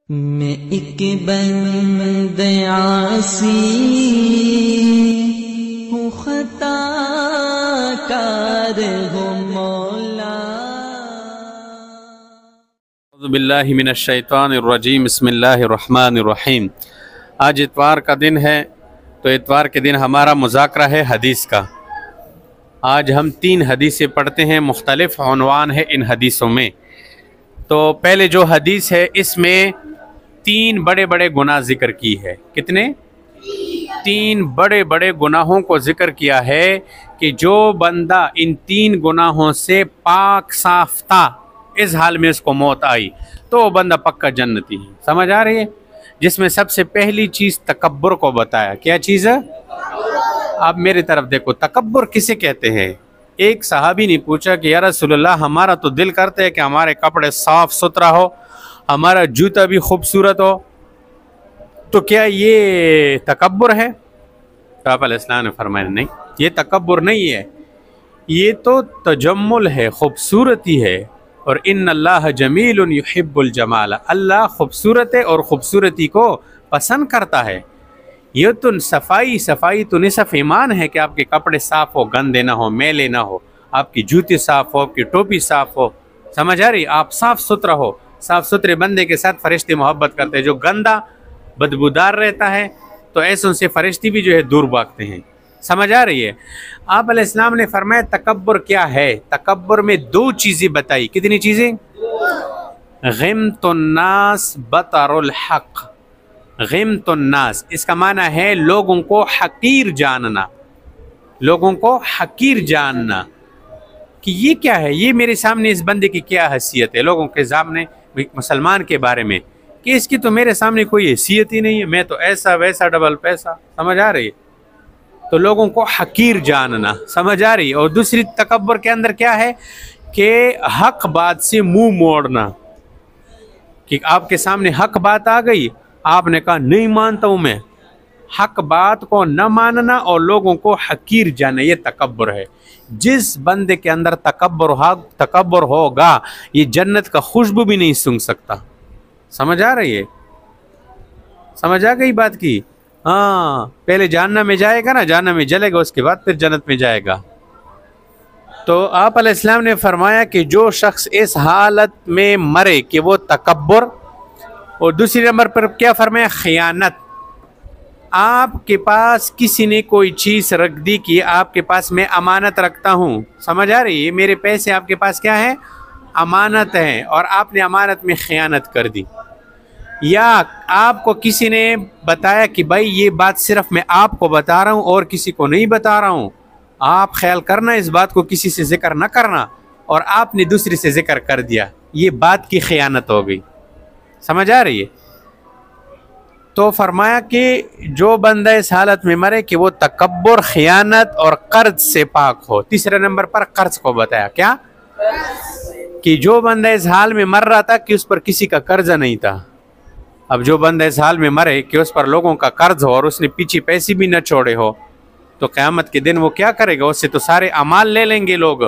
میں ایک بند عاصی ہوں، خطا کار ہوں مولا۔ اعوذ باللہ من الشیطان الرجیم، بسم اللہ الرحمن الرحیم۔ آج اتوار کا دن ہے، تو اتوار کے دن ہمارا مذاکرہ ہے حدیث کا۔ آج ہم 3 حدیثیں پڑھتے ہیں، مختلف عنوان ہے ان حدیثوں میں۔ تو پہلے جو حدیث ہے اس میں 3 بڑے بڑے گناہ ذکر کی ہے۔ کتنے؟ 3 بڑے بڑے گناہوں کو ذکر کیا ہے کہ جو بندہ ان 3 گناہوں سے پاک صاف تھا، اس حال میں اس کو موت آئی تو وہ بندہ پکا جنتی ہے۔ سمجھ آ رہی ہے؟ جس میں سب سے پہلی چیز تکبر کو بتایا۔ کیا چیز ہے؟ آپ میری طرف دیکھو، تکبر کسے کہتے ہیں؟ ایک صحابی نے پوچھا کہ یا رسول اللہ، ہمارا تو دل کرتا ہے کہ ہمارے کپڑے صاف ستھرا ہو، ہمارا جوتا بھی خوبصورت ہو، تو کیا یہ تکبر ہے؟ تو آپ علیہ السلام نے فرمایا نہیں، یہ تکبر نہیں ہے، یہ تو تجمل ہے، خوبصورتی ہے۔ اور ان اللہ جمیل یحب الجمال، اللہ خوبصورت ہے اور خوبصورتی کو پسند کرتا ہے۔ یہ تو صفائی تو نصف ایمان ہے کہ آپ کے کپڑے صاف ہو، گندے نہ ہو، میلے نہ ہو، آپ کی جوتی صاف ہو، آپ کی ٹوپی صاف ہو۔ سمجھ آ رہی؟ آپ صاف ستھرا ہو۔ صاف ستھرے بندے کے ساتھ فرشتے محبت کرتے ہیں۔ جو گندا بدبودار رہتا ہے تو ایسوں سے فرشتے بھی جو ہے دور بھاگتے ہیں۔ سمجھ آ رہی ہے؟ آپ علیہ السلام نے فرمایا تکبر کیا ہے؟ تکبر میں 2 چیزیں بتائی۔ کتنی چیزیں؟ غمت الناس بطر الحق۔ غمت الناس اس کا معنی ہے لوگوں کو حقیر جاننا، لوگوں کو حقیر جاننا کہ یہ کیا ہے، یہ میرے سامنے اس بندے کی کیا حیثیت ہے، لوگوں کے سامنے ایک مسلمان کے بارے میں کہ اس کی تو میرے سامنے کوئی حیثیت ہی نہیں ہے، میں تو ایسا ویسا ڈبل پیسہ۔ سمجھ آ رہی ہے؟ تو لوگوں کو حقیر جاننا۔ سمجھ آ رہی ہے؟ اور دوسری تکبر کے اندر کیا ہے کہ حق بات سے منہ موڑنا، کہ آپ کے سامنے حق بات آ گئی، آپ نے کہا نہیں مانتا ہوں میں۔ حق بات کو نہ ماننا اور لوگوں کو حقیر جاننا، یہ تکبر ہے۔ جس بندے کے اندر تکبر ہوگا، یہ جنت کا خوشبو بھی نہیں سونگھ سکتا۔ سمجھ آ رہی ہے؟ سمجھ آ گئی بات کی؟ ہاں، پہلے جہنم میں جائے گا نا، جہنم میں جلے گا، اس کے بعد پھر جنت میں جائے گا۔ تو آپ علیہ السلام نے فرمایا کہ جو شخص اس حالت میں مرے کہ وہ تکبر، اور دوسری نمبر پر کیا فرمایا؟ خیانت۔ آپ کے پاس کسی نے کوئی چیز رکھ دی کہ آپ کے پاس میں امانت رکھتا ہوں، سمجھ آ رہی ہے؟ میرے پیسے آپ کے پاس کیا ہے؟ امانت ہے، اور آپ نے امانت میں خیانت کر دی۔ یا آپ کو کسی نے بتایا کہ بھائی یہ بات صرف میں آپ کو بتا رہا ہوں اور کسی کو نہیں بتا رہا ہوں، آپ خیال کرنا اس بات کو کسی سے ذکر نہ کرنا، اور آپ نے دوسری سے ذکر کر دیا، یہ بات کی خیانت ہو گئی۔ سمجھ آ رہی ہے؟ تو فرمایا کہ جو بندہ اس حالت میں مرے کہ وہ تکبر، خیانت اور قرض سے پاک ہو۔ تیسرے نمبر پر قرض کو بتایا۔ کیا؟ کہ جو بندہ اس حال میں مر رہا تھا کہ اس پر کسی کا قرض نہیں تھا، اب جو بندہ اس حال میں مرے کہ اس پر لوگوں کا قرض ہو اور اس نے پیچھے پیسے بھی نہ چھوڑے ہو، تو قیامت کے دن وہ کیا کرے گا؟ اس سے تو سارے اعمال لے لیں گے لوگ۔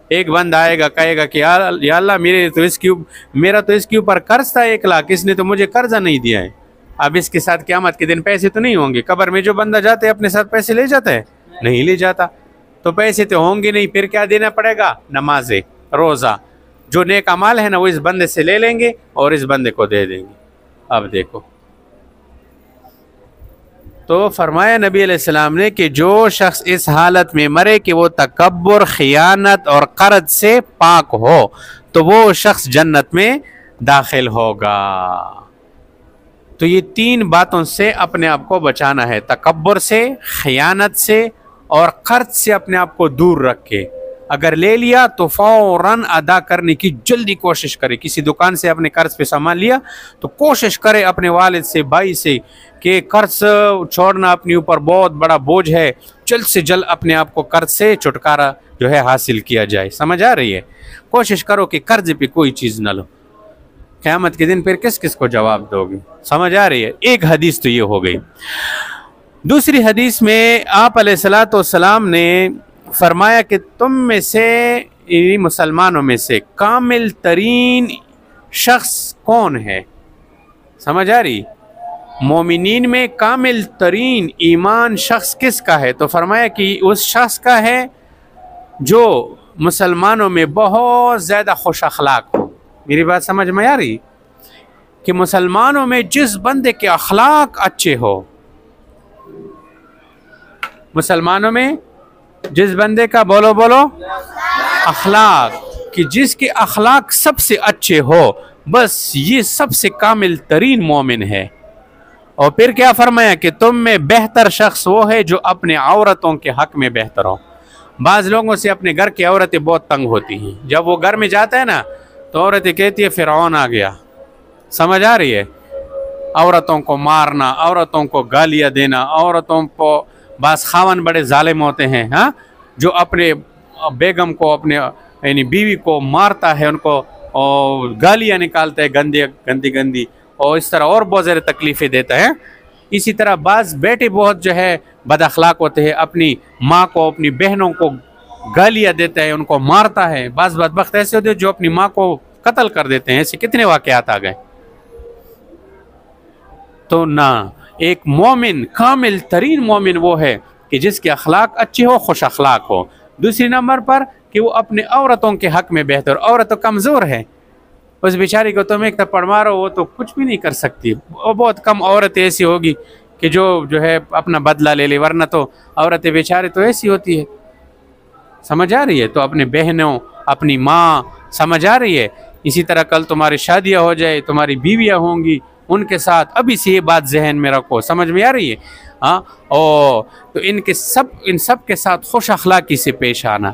ایک بندہ آئے گا، کہے گا کہ یا اللہ میرا تو اس کے اوپر قرض تھا 1 لاکھ، اس نے تو مجھے قرضہ نہیں دیا ہے۔ اب اس کے ساتھ قیامت کے دن پیسے تو نہیں ہوں گے۔ قبر میں جو بندہ جاتا ہے اپنے ساتھ پیسے لے جاتا ہے؟ نہیں لے جاتا۔ تو پیسے تو ہوں گے نہیں، پھر کیا دینا پڑے گا؟ نمازیں، روزہ، جو نیک اعمال ہے نا وہ اس بندے سے لے لیں گے اور اس بندے کو دے دیں گے۔ اب دیکھو، تو فرمایا نبی علیہ السلام نے کہ جو شخص اس حالت میں مرے کہ وہ تکبر، خیانت اور قرض سے پاک ہو تو وہ شخص جنت میں داخل ہوگا۔ تو یہ 3 باتوں سے اپنے آپ کو بچانا ہے، تکبر سے، خیانت سے اور قرض سے اپنے آپ کو دور رکھ کے۔ اگر لے لیا تو فوراً ادا کرنے کی جلدی کوشش کرے۔ کسی دکان سے اپنے قرض پہ سامان لیا تو کوشش کرے اپنے والد سے، بھائی سے کہ قرض چھوڑنا اپنے اوپر بہت بڑا بوجھ ہے، جلد سے جلد اپنے آپ کو قرض سے چھٹکارا جو ہے حاصل کیا جائے۔ سمجھ آ رہی ہے؟ کوشش کرو کہ قرض پہ کوئی چیز نہ لو، قیامت کے دن پھر کس کس کو جواب دو گے؟ سمجھ آ رہی ہے؟ ایک حدیث تو یہ ہو گئی۔ دوسری حدیث میں آپ علیہ الصلوۃ والسلام نے فرمایا کہ تم میں سے، مسلمانوں میں سے کامل ترین شخص کون ہے؟ سمجھ آ رہی؟ مومنین میں کامل ترین ایمان شخص کس کا ہے؟ تو فرمایا کہ اس شخص کا ہے جو مسلمانوں میں بہت زیادہ خوش اخلاق ہو۔ میری بات سمجھ میں آ رہی؟ کہ مسلمانوں میں جس بندے کے اخلاق اچھے ہو، مسلمانوں میں جس بندے کا بولو اخلاق، کہ جس کے اخلاق سب سے اچھے ہو، بس یہ سب سے کامل ترین مومن ہے۔ اور پھر کیا فرمایا کہ تم میں بہتر شخص وہ ہے جو اپنے عورتوں کے حق میں بہتر ہو۔ بعض لوگوں سے اپنے گھر کی عورتیں بہت تنگ ہوتی ہیں، جب وہ گھر میں جاتا ہے نا تو عورتیں کہتی ہے فرعون آ گیا۔ سمجھ آ رہی ہے؟ عورتوں کو مارنا، عورتوں کو گالیاں دینا، عورتوں کو بعض خاون بڑے ظالم ہوتے ہیں ہاں، جو اپنے بیگم کو، اپنے یعنی بیوی کو مارتا ہے، ان کو اور گالیاں نکالتا ہے گندی اور اس طرح اور بہت زیادہ تکلیفیں دیتا ہے۔ اسی طرح بعض بیٹے بہت جو ہے بد اخلاق ہوتے ہیں، اپنی ماں کو، اپنی بہنوں کو گالیاں دیتا ہے، ان کو مارتا ہے۔ بعض بدبخت ایسے ہوتے ہیں جو اپنی ماں کو قتل کر دیتے ہیں۔ ایسے کتنے واقعات آ گئے۔ تو نہ، ایک مومن، کامل ترین مومن وہ ہے کہ جس کے اخلاق اچھے ہو، خوش اخلاق ہو۔ دوسری نمبر پر کہ وہ اپنے عورتوں کے حق میں بہتر۔ عورت تو کمزور ہے، اس بیچاری کو تم ایک تھپڑ مارو وہ تو کچھ بھی نہیں کر سکتی۔ اور بہت کم عورتیں ایسی ہوگی کہ جو ہے اپنا بدلہ لے لے، ورنہ تو عورتیں بیچارے تو ایسی ہوتی ہے۔ سمجھ آ رہی ہے؟ تو اپنے بہنوں، اپنی ماں، سمجھ آ رہی ہے؟ اسی طرح کل تمہاری شادیاں ہو جائے، تمہاری بیویاں ہوں گی، ان کے ساتھ ابھی سے یہ بات ذہن میں رکھو۔ سمجھ میں آ رہی ہے؟ ہاں، تو ان سب کے ساتھ خوش اخلاقی سے پیش آنا،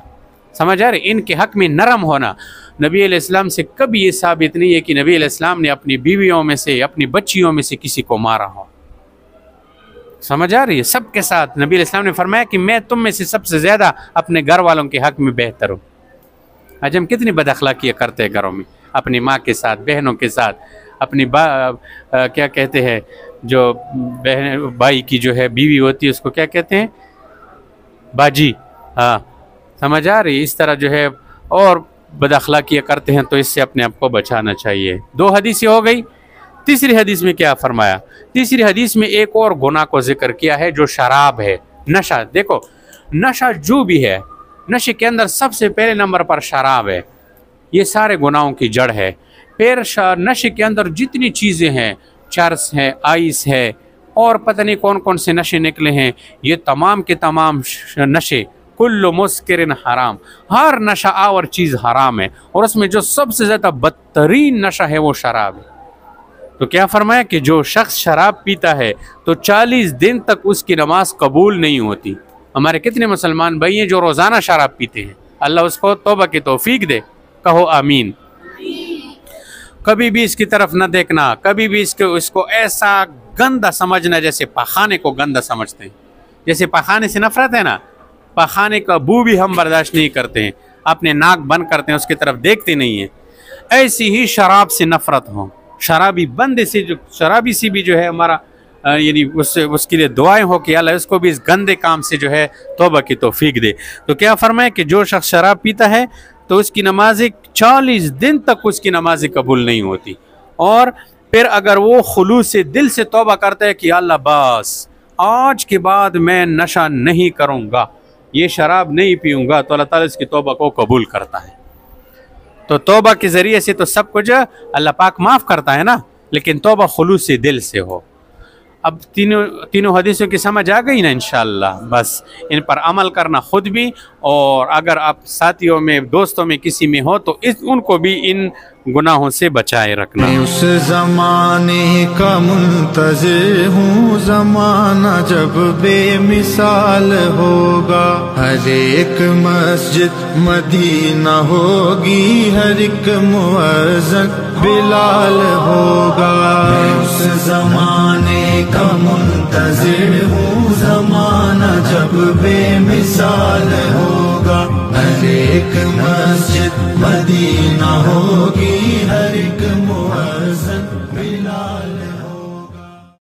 سمجھ آ رہی؟ ان کے حق میں نرم ہونا۔ نبی علیہ السلام سے کبھی یہ ثابت نہیں ہے کہ نبی علیہ السلام نے اپنی بیویوں میں سے، اپنی بچیوں میں سے کسی کو مارا ہو۔ سمجھ آ رہی ہے؟ سب کے ساتھ نبی علیہ السلام نے فرمایا کہ میں تم میں سے سب سے زیادہ اپنے گھر والوں کے حق میں بہتر ہوں۔ آج ہم کتنی بد اخلاقیاں کرتے ہیں گھروں میں، اپنی ماں کے ساتھ، بہنوں کے ساتھ، اپنی کیا کہتے ہیں جو بھائی کی جو ہے بیوی ہوتی ہے اس کو کیا کہتے ہیں؟ باجی۔ ہاں، سمجھ آ رہی؟ اس طرح جو ہے اور بد اخلاقیاں کرتے ہیں، تو اس سے اپنے آپ کو بچانا چاہیے۔ 2 حدیثیں ہو گئی۔ تیسری حدیث میں کیا فرمایا؟ تیسری حدیث میں ایک اور گناہ کو ذکر کیا ہے جو شراب ہے، نشہ۔ دیکھو، نشہ جو بھی ہے، نشے کے اندر سب سے پہلے نمبر پر شراب ہے۔ یہ سارے گناہوں کی جڑ ہے۔ پھر نشے کے اندر جتنی چیزیں ہیں، چرس ہے، آئس ہے، اور پتہ نہیں کون کون سے نشے نکلے ہیں، یہ تمام کے تمام نشے، کل مسکرن حرام، ہر نشہ آور چیز حرام ہے، اور اس میں جو سب سے زیادہ بدترین نشہ ہے وہ شراب ہے۔ تو کیا فرمایا کہ جو شخص شراب پیتا ہے تو 40 دن تک اس کی نماز قبول نہیں ہوتی۔ ہمارے کتنے مسلمان بھائی ہیں جو روزانہ شراب پیتے ہیں، اللہ اس کو توبہ کی توفیق دے، کہو آمین۔ کبھی بھی اس کی طرف نہ دیکھنا، کبھی بھی اس کو ایسا گندا سمجھنا جیسے پاخانے کو گندا سمجھتے ہیں۔ جیسے پاخانے سے نفرت ہے نا، پاخانے کا بو بھی ہم برداشت نہیں کرتے ہیں، اپنے ناک بند کرتے ہیں، اس کی طرف دیکھتے نہیں ہیں۔ ایسی ہی شراب سے نفرت ہو، شرابی بندے سے، جو شرابی سے بھی جو ہے ہمارا یعنی اس کے لیے دعائیں ہو کہ اللہ اس کو بھی اس گندے کام سے جو ہے توبہ کی توفیق دے۔ تو کیا فرمائے کہ جو شخص شراب پیتا ہے تو اس کی نمازیں 40 دن تک اس کی نمازیں قبول نہیں ہوتی، اور پھر اگر وہ خلوص سے دل سے توبہ کرتا ہے کہ اللہ بس آج کے بعد میں نشہ نہیں کروں گا، یہ شراب نہیں پیوں گا، تو اللہ تعالیٰ اس کی توبہ کو قبول کرتا ہے۔ تو توبہ کے ذریعے سے تو سب کچھ اللہ پاک معاف کرتا ہے نا، لیکن توبہ خلوص سے دل سے ہو۔ اب تینوں حدیثوں کی سمجھ آ گئی نا انشاءاللہ؟ بس ان پر عمل کرنا خود بھی، اور اگر آپ ساتھیوں میں، دوستوں میں کسی میں ہو تو ان کو بھی ان گناہوں سے بچائے رکھنا۔ اس زمانے کا منتظر ہوں، زمانہ جب بے مثال ہوگا، ہر ایک مسجد مدینہ ہوگی، ہر ایک مؤذن بلال ہوگا۔ اس زمانے کا منتظر ہوں، زمانہ جب بے مثال ہوگا، ہر ایک مسجد مدینہ ہوگی، ہر ایک